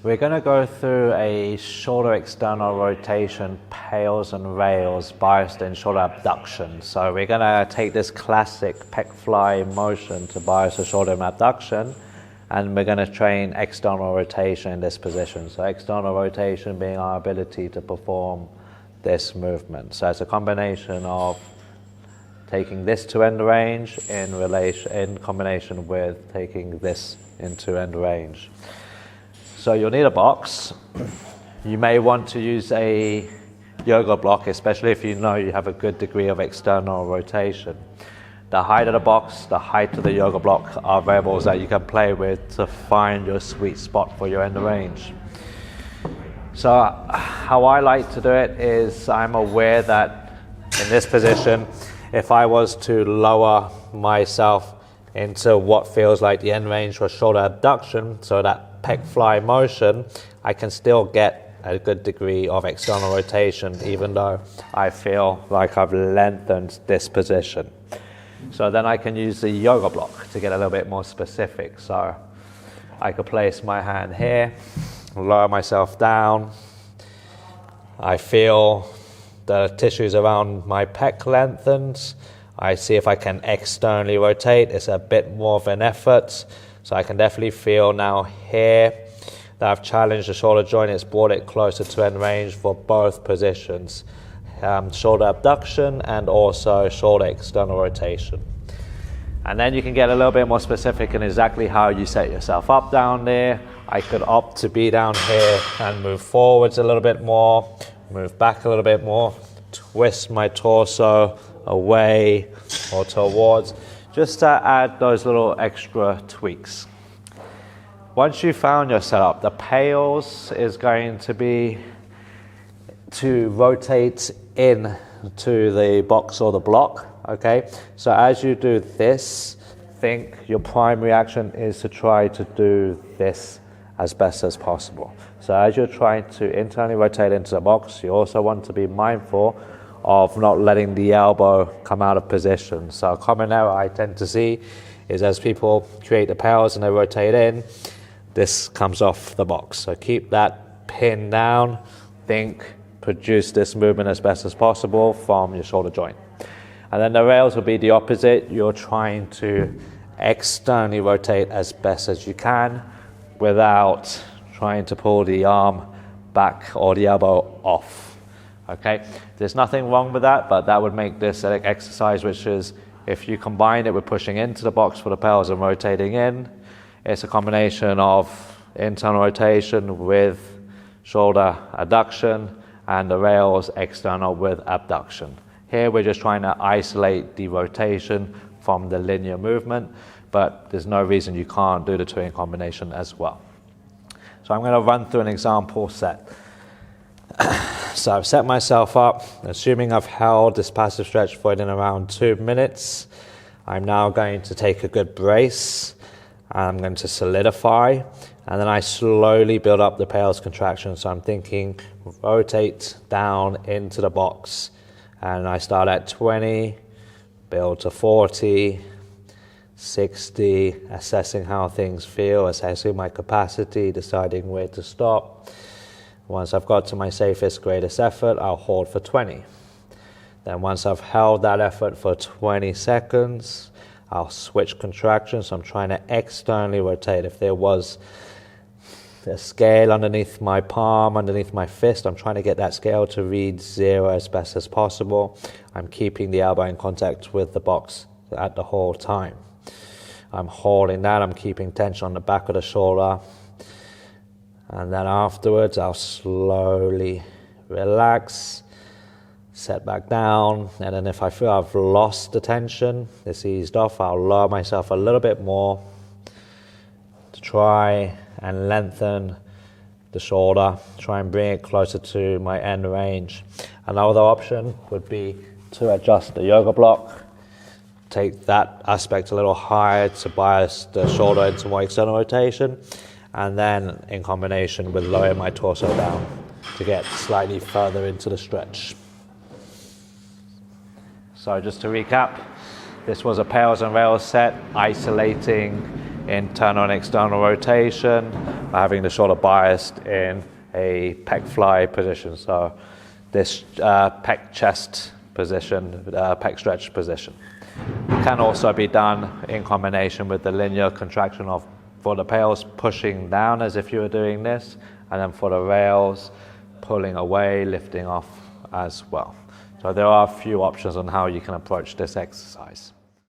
We're going to go through a shoulder external rotation, PAILS and rails, biased in shoulder abduction. So we're going to take this classic pec fly motion to bias the shoulder abduction, and we're going to train external rotation in this position. So external rotation being our ability to perform this movement. So it's a combination of taking this to end range in combination with taking this into end range. So you'll need a box. You may want to use a yoga block, especially if you know you have a good degree of external rotation. The height of the box, the height of the yoga block are variables that you can play with to find your sweet spot for your end range. So how I like to do it is I'm aware that in this position, if I was to lower myself into what feels like the end range for shoulder abduction, so that pec fly motion, I can still get a good degree of external rotation even though I feel like I've lengthened this position. So then I can use the yoga block to get a little bit more specific. So I could place my hand here, lower myself down. I feel the tissues around my pec lengthens. I see if I can externally rotate. It's a bit more of an effort. So I can definitely feel now here that I've challenged the shoulder joint. It's brought it closer to end range for both positions. Shoulder abduction and also shoulder external rotation. And then you can get a little bit more specific in exactly how you set yourself up down there. I could opt to be down here and move forwards a little bit more, move back a little bit more, twist my torso away or towards, just to add those little extra tweaks. Once you've found your setup, the PAILS is going to be to rotate in to the box or the block, okay? So as you do this, think your primary action is to try to do this as best as possible. So as you're trying to internally rotate into the box, you also want to be mindful of not letting the elbow come out of position. So a common error I tend to see is as people create the PAILS and they rotate in, this comes off the box. So keep that pin down, produce this movement as best as possible from your shoulder joint. And then the rails will be the opposite. You're trying to externally rotate as best as you can without trying to pull the arm back or the elbow off. Okay, there's nothing wrong with that, but that would make this an exercise which is, if you combine it with pushing into the box for the PAILS and rotating in, it's a combination of internal rotation with shoulder adduction and the rails external with abduction. Here we're just trying to isolate the rotation from the linear movement, but there's no reason you can't do the two in combination as well. So I'm going to run through an example set. So I've set myself up, assuming I've held this passive stretch for in around 2 minutes. I'm now going to take a good brace, and I'm going to solidify, and then I slowly build up the PAILS contraction. So I'm thinking rotate down into the box, and I start at 20, build to 40, 60, assessing how things feel, assessing my capacity, deciding where to stop. Once I've got to my safest, greatest effort, I'll hold for 20. Then once I've held that effort for 20 seconds, I'll switch contractions. So I'm trying to externally rotate. If there was a scale underneath my palm, underneath my fist, I'm trying to get that scale to read 0 as best as possible. I'm keeping the elbow in contact with the box at the whole time. I'm holding that. I'm keeping tension on the back of the shoulder. And then afterwards, I'll slowly relax, set back down. And then if I feel I've lost the tension, it's eased off, I'll lower myself a little bit more to try and lengthen the shoulder, try and bring it closer to my end range. Another option would be to adjust the yoga block, take that aspect a little higher to bias the shoulder into more external rotation, and then in combination with lowering my torso down to get slightly further into the stretch. So just to recap, this was a PAILS and rails set, isolating internal and external rotation by having the shoulder biased in a pec fly position. So this pec chest position, pec stretch position. It can also be done in combination with the linear contraction of, for the PAILS, pushing down as if you were doing this, and then for the rails, pulling away, lifting off as well. So there are a few options on how you can approach this exercise.